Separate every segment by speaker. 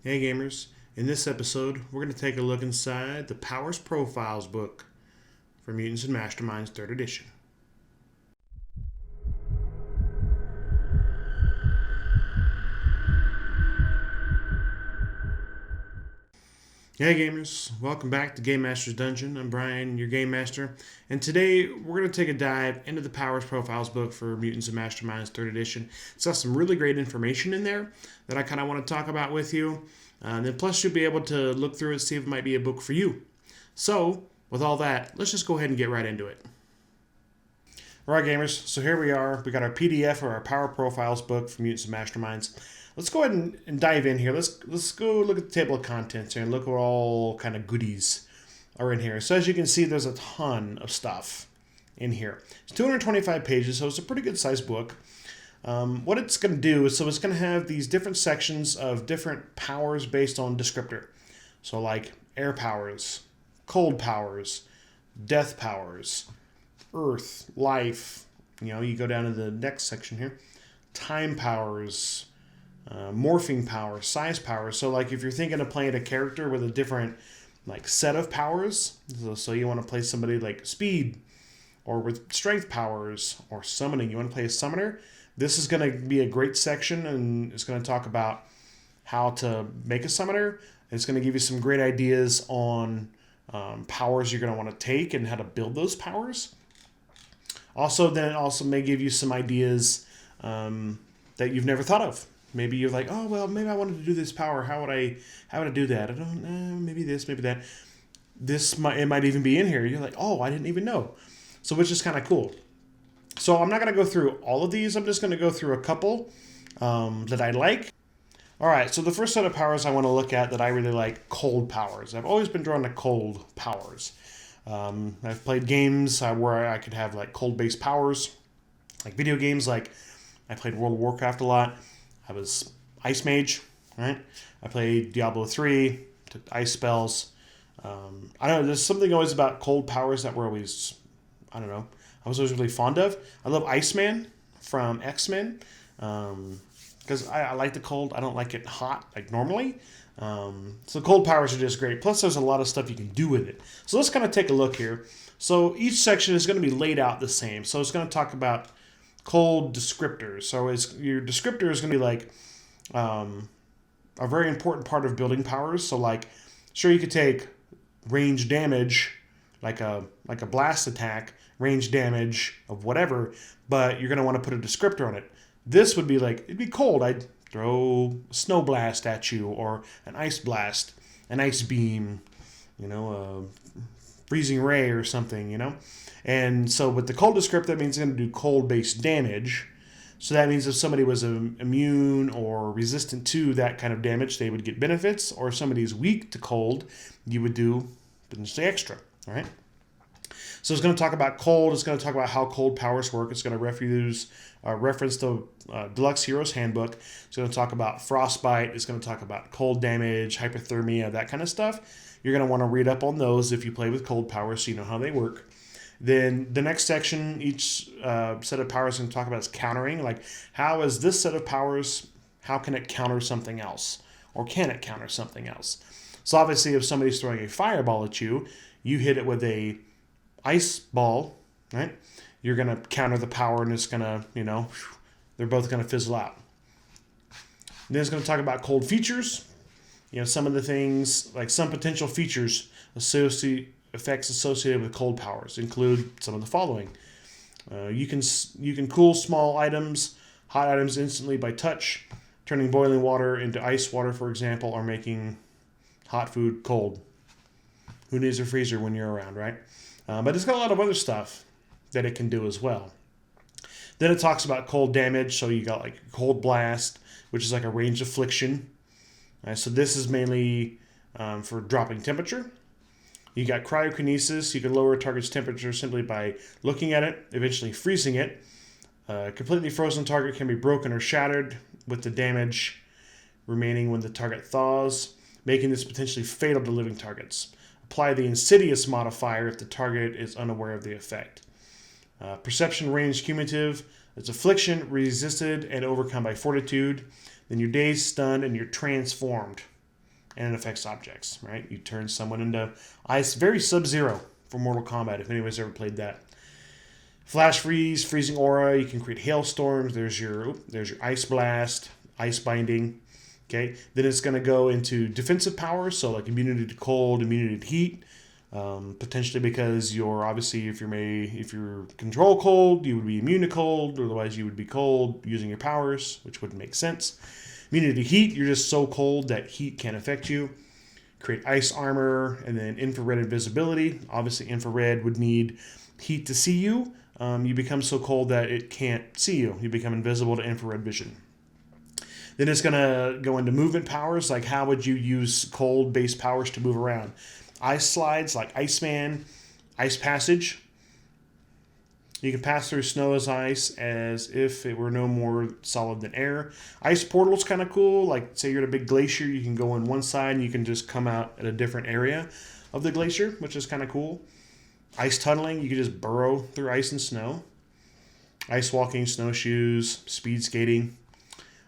Speaker 1: Hey gamers, in this episode we're going to take a look inside the Powers Profiles book for Mutants and Masterminds 3rd edition. Hey gamers, welcome back to Game Master's Dungeon. I'm Brian, your Game Master, and today we're going to take a dive into the Powers Profiles book for Mutants and Masterminds 3rd edition. It's got some really great information in there that I kind of want to talk about with you. And then plus you'll be able to look through it, see if it might be a book for you. So, with all that, let's just go ahead and get right into it. Alright gamers, so here we are. We got our PDF or our Power Profiles book for Mutants and Masterminds. Let's go ahead and dive in here. Let's go look at the table of contents here and look at what all kind of goodies are in here. So as you can see, there's a ton of stuff in here. It's 225 pages, so it's a pretty good sized book. What it's going to do is, it's going to have these different sections of different powers based on descriptor. So like air powers, cold powers, death powers, earth, life. You go down to the next section here. Time powers, morphing power, size power. So like if you're thinking of playing a character with a different like set of powers, so you want to play somebody like speed or with strength powers or summoning, you want to play a summoner, this is going to be a great section, and it's going to talk about how to make a summoner. It's going to give you some great ideas on powers you're going to want to take and how to build those powers. Then it also may give you some ideas that you've never thought of. Maybe you're like, oh, well, maybe I wanted to do this power. How would I do that? I don't know. Maybe this, maybe that. It might even be in here. You're like, oh, I didn't even know. So which is kind of cool. So I'm not going to go through all of these. I'm just going to go through a couple that I like. All right, so the first set of powers I want to look at that I really like, cold powers. I've always been drawn to cold powers. I've played games where I could have like cold-based powers, like video games. Like I played World of Warcraft a lot. I was Ice Mage, right? I played Diablo 3, took ice spells. I don't know, there's something always about cold powers that were always, I was always really fond of. I love Iceman from X-Men because I like the cold. I don't like it hot like normally. So cold powers are just great. Plus there's a lot of stuff you can do with it. So let's kind of take a look here. So each section is going to be laid out the same. So it's going to talk about cold descriptors. So your descriptor is going to be like a very important part of building powers. So like, sure, you could take range damage, like a blast attack, range damage of whatever, but you're going to want to put a descriptor on it. This would be like, it'd be cold. I'd throw a snow blast at you, or an ice blast, an ice beam, a freezing ray or something, And so with the cold descriptor, that means it's going to do cold-based damage. So that means if somebody was immune or resistant to that kind of damage, they would get benefits. Or if somebody's weak to cold, you would do potentially extra, all right? So it's going to talk about cold. It's going to talk about how cold powers work. It's going to reference the Deluxe Heroes Handbook. It's going to talk about frostbite. It's going to talk about cold damage, hypothermia, that kind of stuff. You're going to want to read up on those if you play with cold powers so you know how they work. Then the next section, each set of powers is going to talk about is countering. Like, how is this set of powers, how can it counter something else? Or can it counter something else? So obviously if somebody's throwing a fireball at you, you hit it with a ice ball, right? You're going to counter the power, and it's going to, they're both going to fizzle out. And then it's going to talk about cold features. Some of the things, like some potential features, effects associated with cold powers include some of the following. You can cool small items, hot items instantly by touch, turning boiling water into ice water, for example, or making hot food cold. Who needs a freezer when you're around, right? But it's got a lot of other stuff that it can do as well. Then it talks about cold damage. So you got like cold blast, which is like a range affliction. So this is mainly for dropping temperature. You got cryokinesis. You can lower a target's temperature simply by looking at it, eventually freezing it. Completely frozen target can be broken or shattered with the damage remaining when the target thaws, making this potentially fatal to living targets. Apply the insidious modifier if the target is unaware of the effect. Perception range cumulative. It's affliction, resisted, and overcome by fortitude. Then you're dazed, stunned, and you're transformed. and it affects objects, right? You turn someone into ice, very Sub-Zero for Mortal Kombat, if anybody's ever played that. Flash freeze, freezing aura, you can create hailstorms, there's your ice blast, ice binding, okay? Then it's going to go into defensive powers, so like immunity to cold, immunity to heat, potentially because you're obviously, if you're control cold, you would be immune to cold, otherwise you would be cold using your powers, which wouldn't make sense. Immunity to heat, you're just so cold that heat can't affect you. Create ice armor, and then infrared invisibility. Obviously infrared would need heat to see you. You become so cold that it can't see you. You become invisible to infrared vision. Then it's going to go into movement powers, like how would you use cold-based powers to move around? Ice slides, like Iceman, ice passage. You can pass through snow as ice as if it were no more solid than air. Ice portal's kind of cool. Like, say you're at a big glacier, you can go on one side and you can just come out at a different area of the glacier, which is kind of cool. Ice tunneling, you can just burrow through ice and snow. Ice walking, snowshoes, speed skating.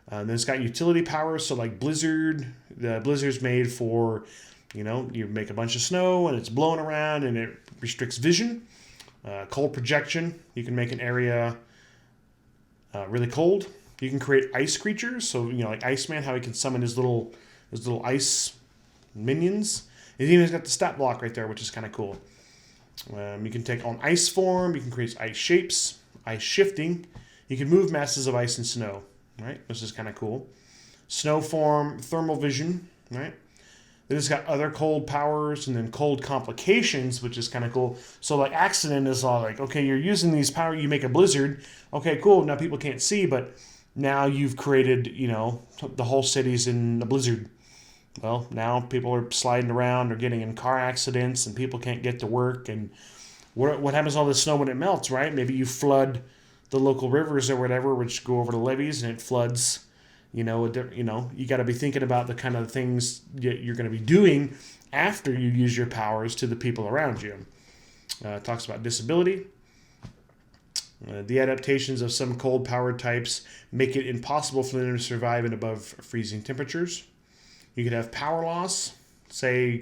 Speaker 1: Then it's got utility powers, so like Blizzard. The Blizzard's made for, you make a bunch of snow and it's blowing around and it restricts vision. Cold projection, you can make an area really cold. You can create ice creatures, so like Iceman, how he can summon his little ice minions. He's even got the stat block right there, which is kind of cool. You can take on ice form. You can create ice shapes, ice shifting. You can move masses of ice and snow, right? Which is kind of cool. Snow form, thermal vision, right? Then it's got other cold powers and then cold complications, which is kind of cool. So like accident is all like, okay, you're using these powers, you make a blizzard. Okay, cool. Now people can't see, but now you've created, the whole city's in a blizzard. Well, now people are sliding around or getting in car accidents and people can't get to work. And what happens to all this snow when it melts, right? Maybe you flood the local rivers or whatever, which go over the levees and it floods. You got to be thinking about the kind of things you're going to be doing after you use your powers to the people around you. It talks about disability. The adaptations of some cold power types make it impossible for them to survive in above freezing temperatures. You could have power loss. Say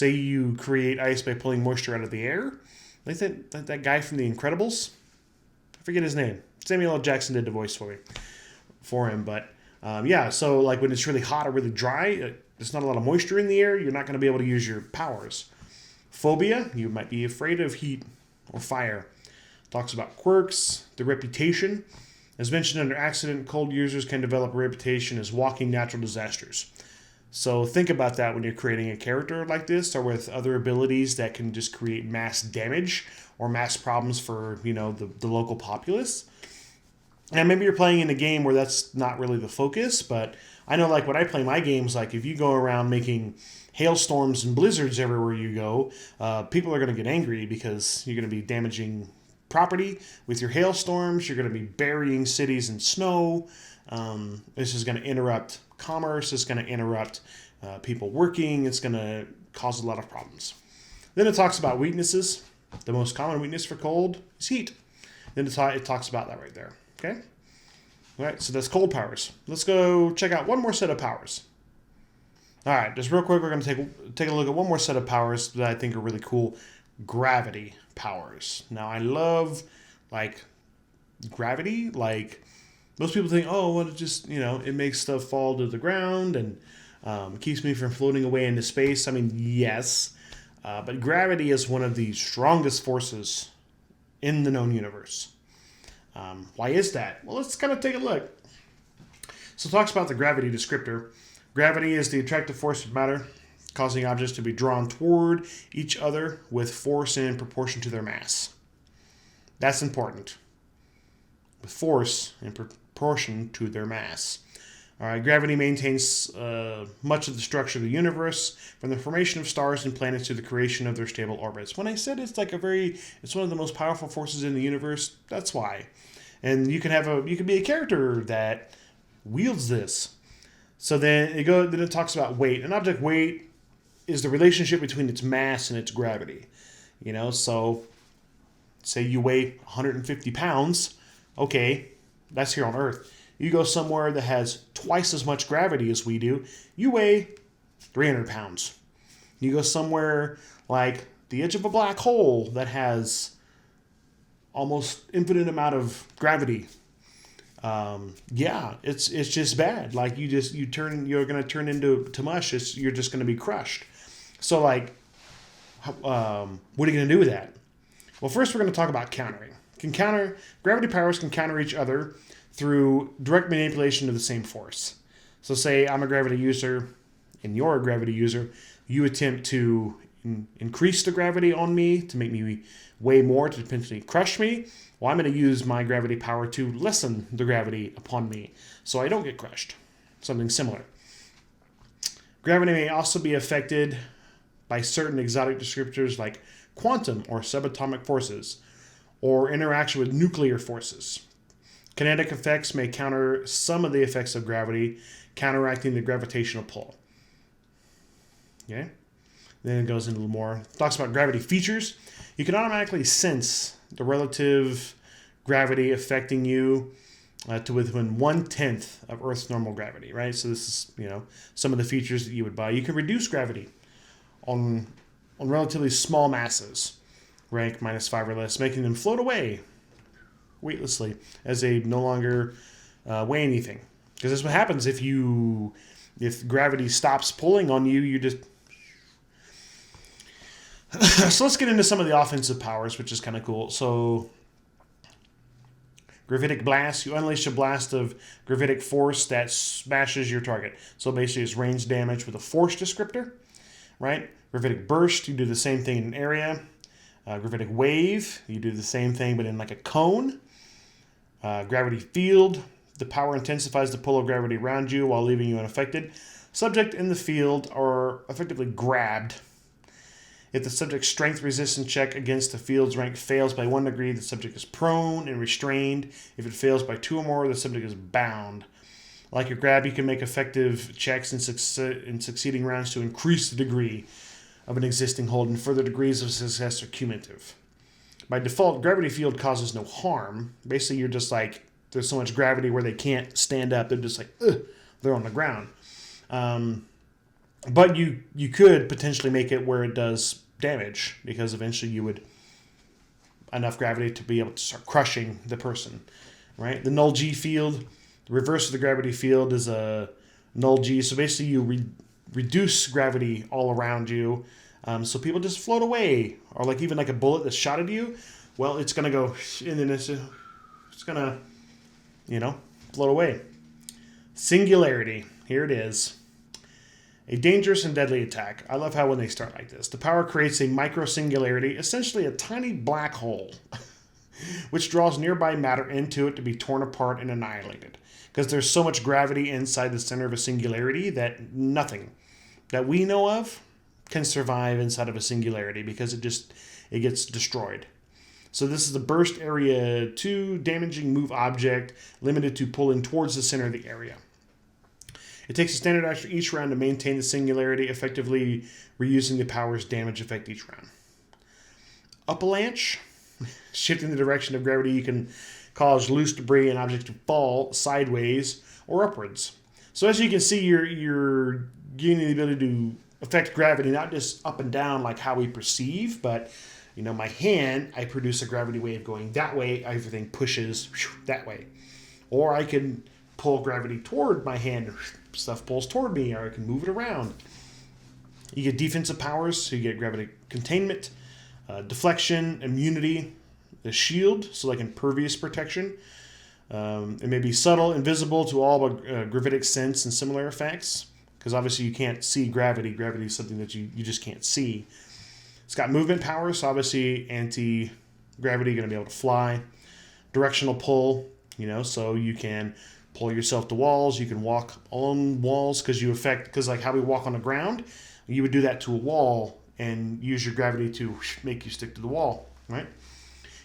Speaker 1: you create ice by pulling moisture out of the air. Like that guy from The Incredibles. I forget his name. Samuel L. Jackson did the voice for him. But so like when it's really hot or really dry, there's not a lot of moisture in the air, you're not going to be able to use your powers. Phobia, you might be afraid of heat or fire. Talks about quirks, the reputation. As mentioned under accident, cold users can develop a reputation as walking natural disasters. So think about that when you're creating a character like this or with other abilities that can just create mass damage or mass problems for, the local populace. And maybe you're playing in a game where that's not really the focus, but I know like when I play my games, like if you go around making hailstorms and blizzards everywhere you go, people are going to get angry because you're going to be damaging property with your hailstorms. You're going to be burying cities in snow. This is going to interrupt commerce. It's going to interrupt people working. It's going to cause a lot of problems. Then it talks about weaknesses. The most common weakness for cold is heat. Then it talks about that right there. Okay? All right, so that's cold powers. Let's go check out one more set of powers. All right, just real quick, we're going to take a look at one more set of powers that I think are really cool. Gravity powers. Now, I love, gravity. Like, most people think, oh, well, it just, it makes stuff fall to the ground and keeps me from floating away into space. I mean, yes. But gravity is one of the strongest forces in the known universe. Why is that? Well, let's kind of take a look. So it talks about the gravity descriptor. Gravity is the attractive force of matter, causing objects to be drawn toward each other with force in proportion to their mass. That's important. With force in proportion to their mass. All right, gravity maintains much of the structure of the universe, from the formation of stars and planets to the creation of their stable orbits. When I said it's one of the most powerful forces in the universe, that's why. And you can be a character that wields this. So then it talks about weight. An object weight is the relationship between its mass and its gravity. So say you weigh 150 pounds, okay, that's here on Earth. You go somewhere that has twice as much gravity as we do, you weigh 300 pounds. You go somewhere like the edge of a black hole that has almost infinite amount of gravity. It's just bad. Like you're going to turn into mush. You're just going to be crushed. So like, what are you going to do with that? Well, first we're going to talk about countering. Gravity powers can counter each other through direct manipulation of the same force. So say I'm a gravity user and you're a gravity user. You attempt to increase the gravity on me to make me weigh more to potentially crush me. Well, I'm going to use my gravity power to lessen the gravity upon me so I don't get crushed. Something similar. Gravity may also be affected by certain exotic descriptors like quantum or subatomic forces, or interaction with nuclear forces. Kinetic effects may counter some of the effects of gravity, counteracting the gravitational pull. Okay? Then it goes into a little more. It talks about gravity features. You can automatically sense the relative gravity affecting you to within 1/10 of Earth's normal gravity, right? So this is, some of the features that you would buy. You can reduce gravity on relatively small masses, rank -5 or less, making them float away weightlessly as they no longer weigh anything. Because that's what happens if gravity stops pulling on you. You just so let's get into some of the offensive powers, which is kind of cool. So gravitic blast, you unleash a blast of gravitic force that smashes your target. So basically it's range damage with a force descriptor, right? Gravitic burst, you do the same thing in an area. Gravitic wave, you do the same thing but in like a cone. Gravity field, the power intensifies the pull of gravity around you while leaving you unaffected. Subject in the field are effectively grabbed. If the subject's strength resistance check against the field's rank fails by 1 degree, the subject is prone and restrained. If it fails by 2 or more, the subject is bound. Like your grab, you can make effective checks in succeeding rounds to increase the degree of an existing hold, and further degrees of success are cumulative. By default, gravity field causes no harm. Basically, you're just like, there's so much gravity where they can't stand up. They're just like, they're on the ground. But you could potentially make it where it does damage, because eventually you would enough gravity to be able to start crushing the person, right? The null G field, the reverse of the gravity field is a null G. So basically you reduce gravity all around you. So people just float away, or like even like a bullet that's shot at you. Well, it's going to go, and then it's going to, float away. Singularity. Here it is. A dangerous and deadly attack. I love how when they start like this. The power creates a micro-singularity, essentially a tiny black hole, which draws nearby matter into it to be torn apart and annihilated. Because there's so much gravity inside the center of a singularity that nothing that we know of can survive inside of a singularity, because it gets destroyed. So this is the burst area 2, damaging move object, limited to pulling towards the center of the area. It takes a standard action each round to maintain the singularity, effectively reusing the power's damage effect each round. Avalanche, shifting the direction of gravity, you can cause loose debris and objects to fall sideways or upwards. So as you can see, you're gaining the ability to affect gravity, not just up and down like how we perceive, but my hand, I produce a gravity wave going that way, everything pushes that way. Or I can pull gravity toward my hand, stuff pulls toward me, or I can move it around. You get defensive powers, so you get gravity containment, deflection, immunity, the shield, so like impervious protection. It may be subtle, invisible to all but gravitic sense and similar effects, because obviously you can't see gravity. Gravity is something that you just can't see. It's got movement power, so obviously anti-gravity, you're going to be able to fly. Directional pull, so you can pull yourself to walls. You can walk on walls because like how we walk on the ground, you would do that to a wall and use your gravity to make you stick to the wall, right?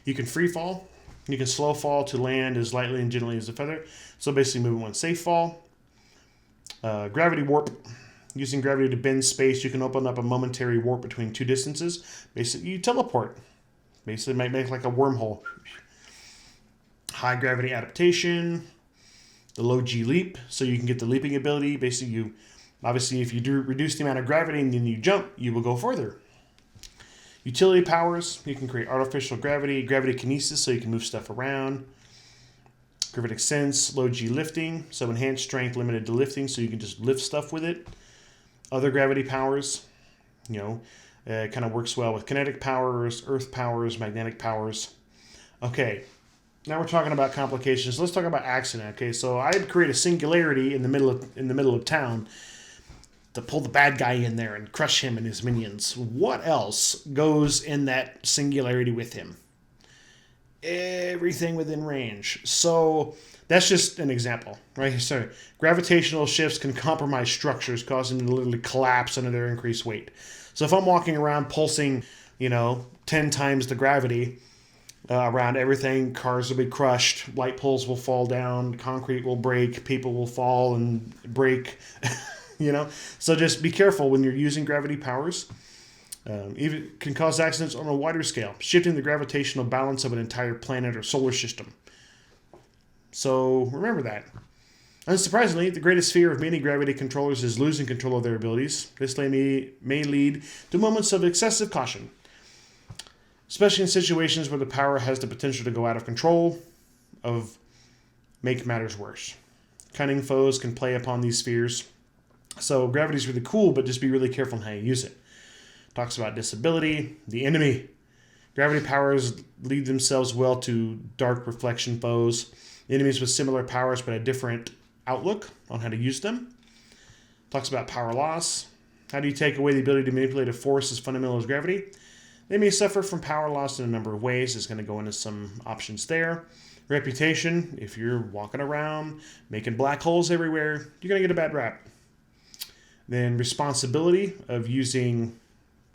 Speaker 1: You can free fall. You can slow fall to land as lightly and gently as a feather. So basically moving one safe fall. Gravity warp. Using gravity to bend space, you can open up a momentary warp between two distances. Basically, you teleport. Basically, might make like a wormhole. High gravity adaptation. The low G leap, so you can get the leaping ability. Basically, you Obviously, if you do reduce the amount of gravity and then you jump, you will go further. Utility powers, you can create artificial gravity, gravity kinesis, so you can move stuff around. Gravitic sense, low G lifting, so enhanced strength limited to lifting, so you can just lift stuff with it. Other gravity powers, it kind of works well with kinetic powers, earth powers, magnetic powers. Okay, now we're talking about complications. Let's talk about accident. Okay, so I'd create a singularity in the middle of town to pull the bad guy in there and crush him and his minions. What else goes in that singularity with him? Everything within range. So that's just an example, right? So gravitational shifts can compromise structures, causing them to literally collapse under their increased weight. So if I'm walking around pulsing, 10 times the gravity around everything, cars will be crushed, light poles will fall down, concrete will break, people will fall and break. So just be careful when you're using gravity powers. Even can cause accidents on a wider scale, shifting the gravitational balance of an entire planet or solar system. So remember that. Unsurprisingly, the greatest fear of many gravity controllers is losing control of their abilities. This may lead to moments of excessive caution, especially in situations where the power has the potential to go out of control, make matters worse. Cunning foes can play upon these fears. So gravity is really cool, but just be really careful in how you use it. Talks about disability, the enemy. Gravity powers lead themselves well to dark reflection foes. Enemies with similar powers but a different outlook on how to use them. Talks about power loss. How do you take away the ability to manipulate a force as fundamental as gravity? They may suffer from power loss in a number of ways. It's going to go into some options there. Reputation. If you're walking around making black holes everywhere, you're going to get a bad rap. Then responsibility of using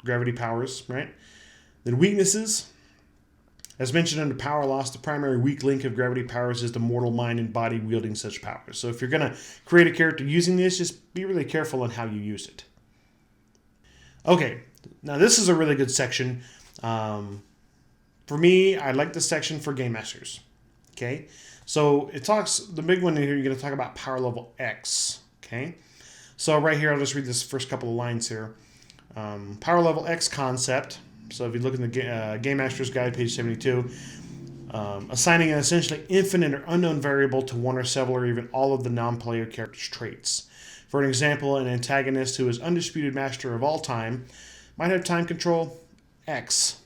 Speaker 1: gravity powers, right? Then weaknesses. As mentioned under power loss, the primary weak link of gravity powers is the mortal mind and body wielding such powers. So if you're going to create a character using this, just be really careful on how you use it. Okay, now this is a really good section. For me, I like this section for Game Masters. Okay, so the big one here, you're going to talk about power level X. Okay, so right here, I'll just read this first couple of lines here. Power level X concept. So if you look in the Game Master's Guide, page 72, assigning an essentially infinite or unknown variable to one or several or even all of the non-player character's traits. For an example, an antagonist who is undisputed master of all time might have time control X,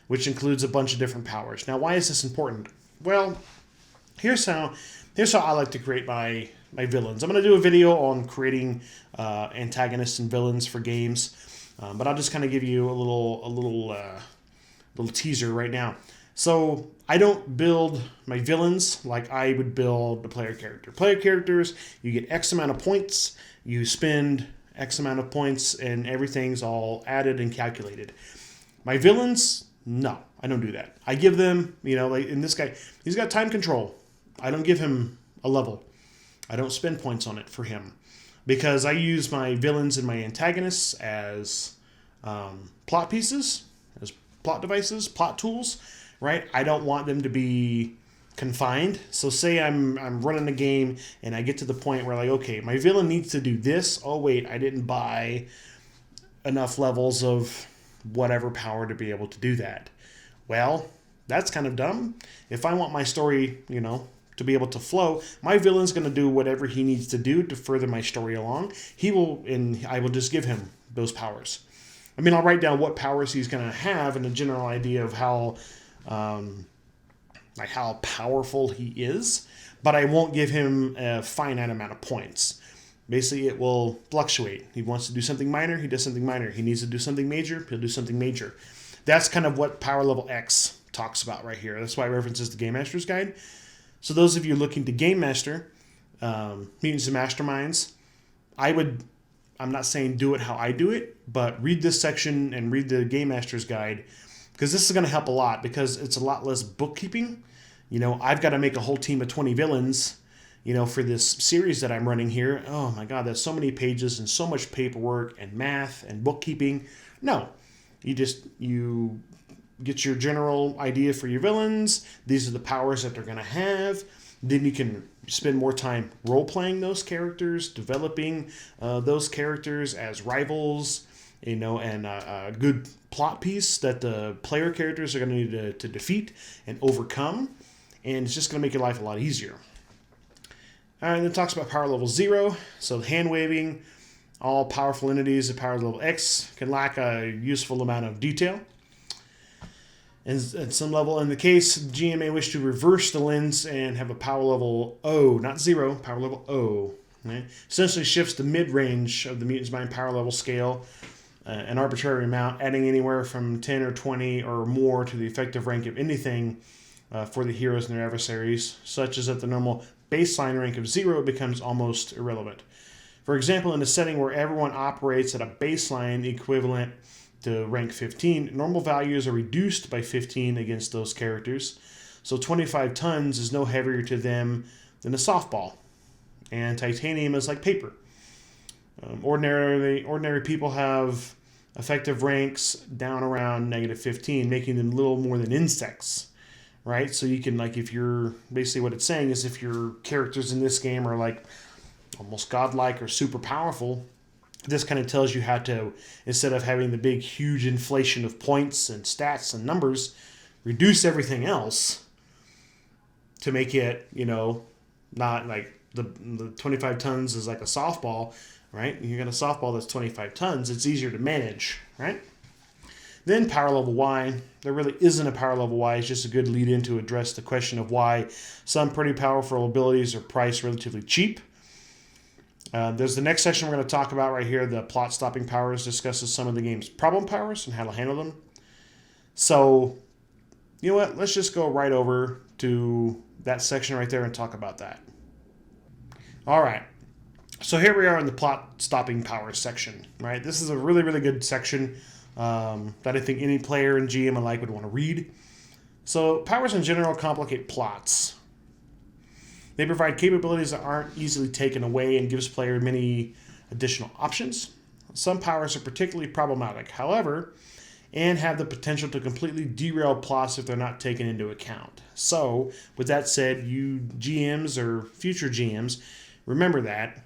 Speaker 1: which includes a bunch of different powers. Now, why is this important? Well, here's how I like to create my villains. I'm going to do a video on creating antagonists and villains for games, but I'll just kind of give you a little teaser right now. So I don't build my villains like I would build a player character. Player characters, you get X amount of points, you spend X amount of points, and everything's all added and calculated. My villains, no, I don't do that. I give them, like in this guy, he's got time control. I don't give him a level. I don't spend points on it for him because I use my villains and my antagonists as plot pieces, as plot devices, plot tools, right? I don't want them to be confined. So say I'm running a game and I get to the point where okay, my villain needs to do this. Oh wait, I didn't buy enough levels of whatever power to be able to do that. Well, that's kind of dumb. If I want my story, to be able to flow, my villain's going to do whatever he needs to do to further my story along. I will just give him those powers. I'll write down what powers he's going to have and a general idea of how powerful he is, but I won't give him a finite amount of points. Basically, it will fluctuate. He wants to do something minor, he does something minor. He needs to do something major, he'll do something major. That's kind of what power level X talks about right here. That's why it references the Game Master's Guide. So those of you looking to Game Master, Mutants and Masterminds, I'm not saying do it how I do it, but read this section and read the Game Master's Guide, because this is going to help a lot, because it's a lot less bookkeeping. I've got to make a whole team of 20 villains, for this series that I'm running here. Oh my God, there's so many pages and so much paperwork and math and bookkeeping. No, you get your general idea for your villains. These are the powers that they're going to have. Then you can spend more time role-playing those characters, developing those characters as rivals, and a good plot piece that the player characters are going to need to defeat and overcome, and it's just going to make your life a lot easier. All right, and then it talks about power level 0, so hand-waving. All powerful entities at power level X can lack a useful amount of detail. And at some level, in the case, GM may wish to reverse the lens and have a power level O, not 0, power level O. Right? Essentially shifts the mid-range of the Mutant's Mind power level scale, an arbitrary amount, adding anywhere from 10 or 20 or more to the effective rank of anything for the heroes and their adversaries, such as at the normal baseline rank of 0 becomes almost irrelevant. For example, in a setting where everyone operates at a baseline equivalent to rank 15, normal values are reduced by 15 against those characters. So 25 tons is no heavier to them than a softball. And titanium is like paper. Ordinary people have effective ranks down around negative 15, making them little more than insects. Right? So you can, like, if you're, basically what it's saying is if your characters in this game are like almost godlike or super powerful, this kind of tells you how to, instead of having the big, huge inflation of points and stats and numbers, reduce everything else to make it, not like the 25 tons is like a softball, right? You got a softball that's 25 tons. It's easier to manage, right? Then power level Y. There really isn't a power level Y. It's just a good lead in to address the question of why some pretty powerful abilities are priced relatively cheap. There's the next section we're going to talk about right here. The plot stopping powers discusses some of the game's problem powers and how to handle them. So, you know what? Let's just go right over to that section right there and talk about that. All right. So here we are in the plot stopping powers section, right? This is a really, really good section that I think any player and GM alike would want to read. So powers in general complicate plots. They provide capabilities that aren't easily taken away and gives player many additional options. Some powers are particularly problematic, however, and have the potential to completely derail plots if they're not taken into account. So, with that said, you GMs or future GMs, remember that.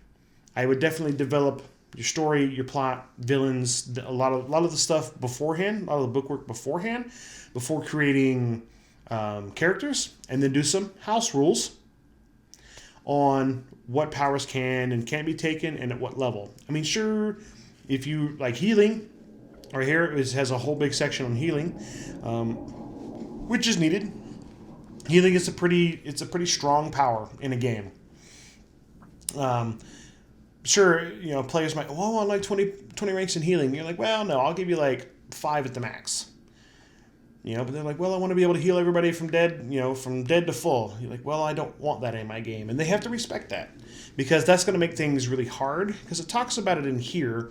Speaker 1: I would definitely develop your story, your plot, villains, a lot of the stuff beforehand, a lot of the bookwork beforehand, before creating characters, and then do some house rules on what powers can and can't be taken and at what level. I mean, sure, if you like healing, right here has a whole big section on healing, which is needed. Healing is a pretty strong power in a game. Sure, players might, I like 20 ranks in healing. You're like, well, no, I'll give you like 5 at the max. But they're like, well, I want to be able to heal everybody from dead to full. You're like, well, I don't want that in my game. And they have to respect that, because that's going to make things really hard, because it talks about it in here.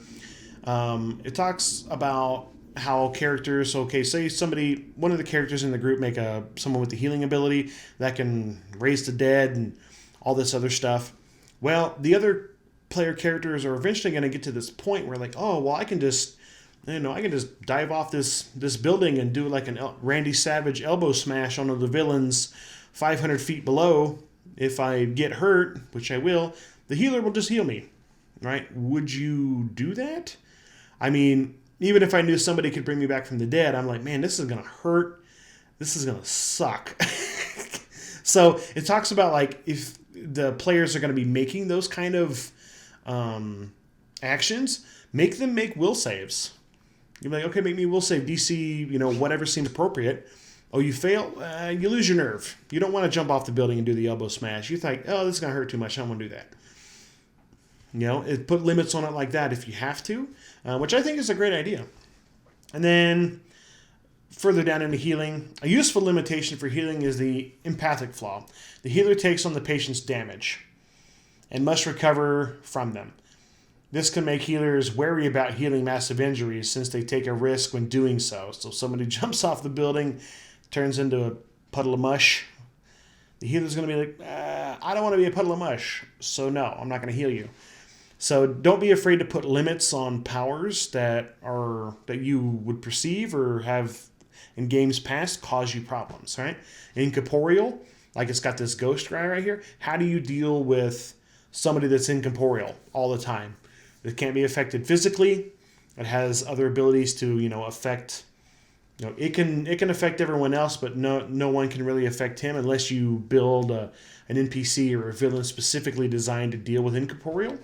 Speaker 1: It talks about how characters, say one of the characters in the group make someone with the healing ability that can raise the dead and all this other stuff. Well, the other player characters are eventually going to get to this point where like, oh, well, I can just dive off this building and do like an Randy Savage elbow smash onto the villains 500 feet below. If I get hurt, which I will, the healer will just heal me, right? Would you do that? I mean, even if I knew somebody could bring me back from the dead, I'm like, man, this is going to hurt. This is going to suck. So it talks about like if the players are going to be making those kind of actions, make them make will saves. You're like, okay, make me will save DC, whatever seems appropriate. Oh, you fail, you lose your nerve. You don't want to jump off the building and do the elbow smash. You think, oh, this is going to hurt too much. I don't want to do that. Put limits on it like that if you have to, which I think is a great idea. And then further down into healing, a useful limitation for healing is the empathic flaw. The healer takes on the patient's damage and must recover from them. This can make healers wary about healing massive injuries since they take a risk when doing so. So if somebody jumps off the building, turns into a puddle of mush, the healer's going to be like, I don't want to be a puddle of mush, so no, I'm not going to heal you. So don't be afraid to put limits on powers that you would perceive or have in games past cause you problems, right? Incorporeal, Like it's got this ghost guy right here. How do you deal with somebody that's incorporeal all the time? It can't be affected physically. It has other abilities to, affect. It can affect everyone else, but no one can really affect him unless you build an NPC or a villain specifically designed to deal with incorporeal.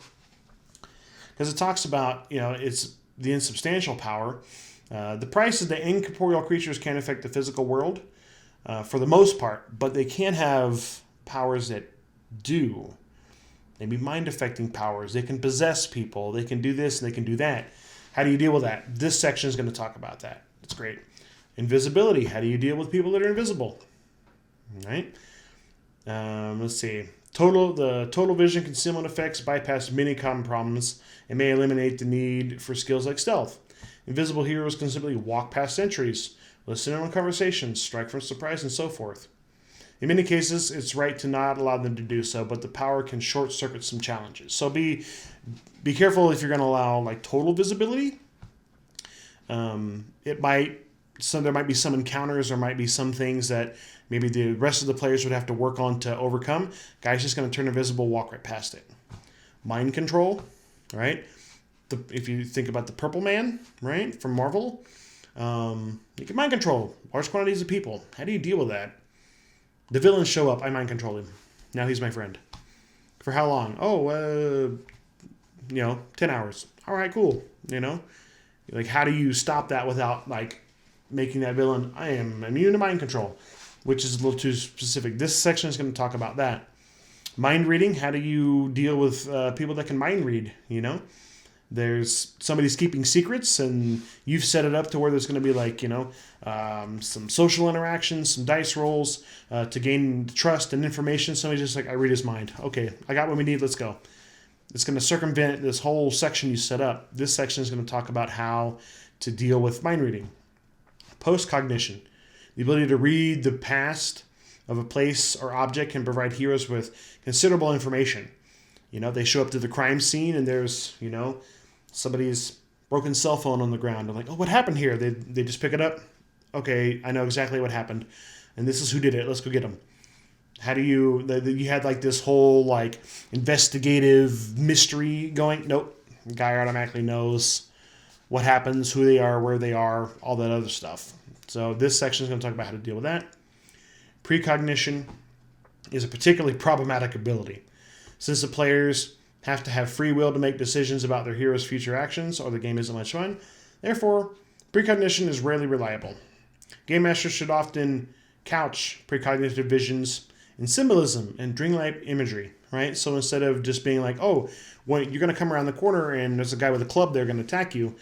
Speaker 1: Because it talks about, it's the insubstantial power. The price is that incorporeal creatures can't affect the physical world for the most part, but they can have powers that do. Maybe mind-affecting powers. They can possess people. They can do this and they can do that. How do you deal with that? This section is going to talk about that. It's great. Invisibility. How do you deal with people that are invisible? All right. Let's see. The total vision concealment effects bypass many common problems and may eliminate the need for skills like stealth. Invisible heroes can simply walk past sentries, listen in on conversations, strike from surprise, and so forth. In many cases, it's right to not allow them to do so, but the power can short-circuit some challenges. So be careful if you're going to allow total visibility. There might be some encounters, there might be some things that maybe the rest of the players would have to work on to overcome. Guy's just going to turn invisible, walk right past it. Mind control, right? If you think about the Purple Man, right, from Marvel, you can mind control large quantities of people. How do you deal with that? The villains show up. I mind control him. Now he's my friend. For how long? 10 hours. All right, cool. How do you stop that without making that villain? I am immune to mind control, which is a little too specific. This section is going to talk about that. Mind reading. How do you deal with people that can mind read? There's somebody's keeping secrets, and you've set it up to where there's going to be some social interactions, some dice rolls to gain trust and information. Somebody's just I read his mind. Okay, I got what we need. Let's go. It's going to circumvent this whole section you set up. This section is going to talk about how to deal with mind reading. Post-cognition. The ability to read the past of a place or object can provide heroes with considerable information. They show up to the crime scene and there's, somebody's broken cell phone on the ground. I'm like, oh, what happened here? They just pick it up. Okay, I know exactly what happened. And this is who did it. Let's go get them. How do you had this whole investigative mystery going? Nope. The guy automatically knows what happens, who they are, where they are, all that other stuff. So this section is going to talk about how to deal with that. Precognition is a particularly problematic ability. Since the players have to have free will to make decisions about their hero's future actions, or the game isn't much fun. Therefore, precognition is rarely reliable. Game masters should often couch precognitive visions in symbolism and dreamlike imagery, right? So instead of just being when you're going to come around the corner and there's a guy with a club there going to attack you,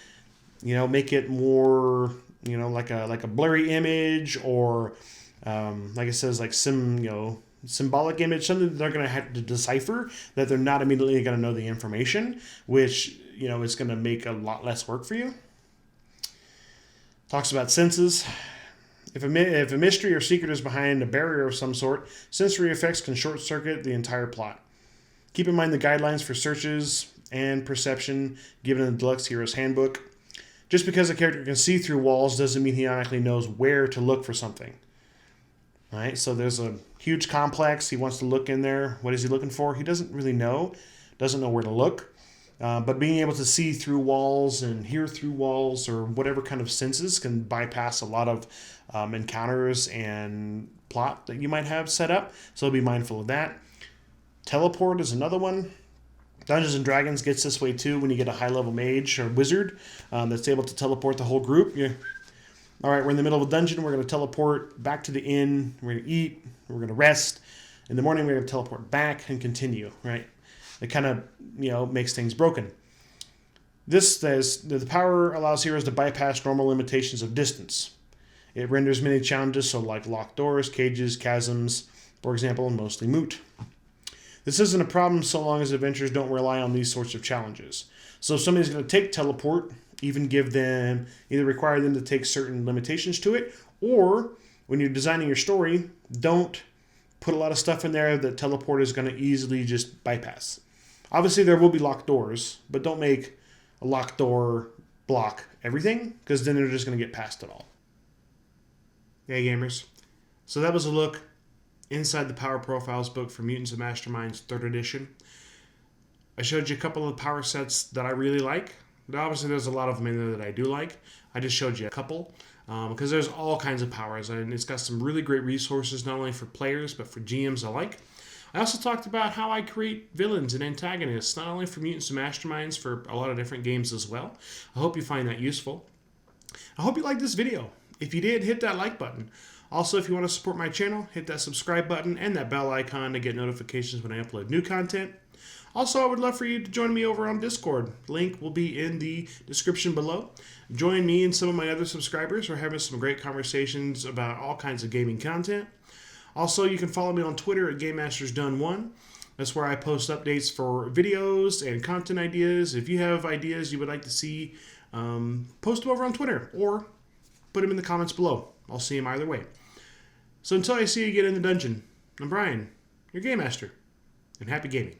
Speaker 1: make it more, like a blurry image or, like it says, symbolic image, something that they're going to have to decipher, that they're not immediately going to know the information, which, is going to make a lot less work for you. Talks about senses. If a mystery or secret is behind a barrier of some sort, sensory effects can short-circuit the entire plot. Keep in mind the guidelines for searches and perception given in the Deluxe Heroes Handbook. Just because a character can see through walls doesn't mean he automatically knows where to look for something. All right, so there's a huge complex. He wants to look in there. What is he looking for? He doesn't really know. Doesn't know where to look. But being able to see through walls and hear through walls or whatever kind of senses can bypass a lot of encounters and plot that you might have set up. So be mindful of that. Teleport is another one. Dungeons and Dragons gets this way too when you get a high-level mage or wizard that's able to teleport the whole group. All right, we're in the middle of a dungeon. We're going to teleport back to the inn. We're going to eat. We're going to rest. In the morning, we're going to teleport back and continue, right? It kind of, makes things broken. This says the power allows heroes to bypass normal limitations of distance. It renders many challenges, so like locked doors, cages, chasms, for example, mostly moot. This isn't a problem so long as adventurers don't rely on these sorts of challenges. So if somebody's going to take teleport, either require them to take certain limitations to it, or when you're designing your story, don't put a lot of stuff in there that teleport is going to easily just bypass. Obviously, there will be locked doors, but don't make a locked door block everything, because then they're just going to get past it all. Hey, gamers. So that was a look inside the Power Profiles book for Mutants and Masterminds 3rd edition. I showed you a couple of power sets that I really like. But obviously, there's a lot of them in there that I do like. I just showed you a couple because there's all kinds of powers, and it's got some really great resources, not only for players, but for GMs alike. I also talked about how I create villains and antagonists, not only for Mutants and Masterminds, for a lot of different games as well. I hope you find that useful. I hope you liked this video. If you did, hit that like button. Also, if you want to support my channel, hit that subscribe button and that bell icon to get notifications when I upload new content. Also, I would love for you to join me over on Discord. Link will be in the description below. Join me and some of my other subscribers. We're having some great conversations about all kinds of gaming content. Also, you can follow me on Twitter at GameMastersDone1. That's where I post updates for videos and content ideas. If you have ideas you would like to see, post them over on Twitter or put them in the comments below. I'll see them either way. So until I see you again in the dungeon, I'm Brian, your Game Master, and happy gaming.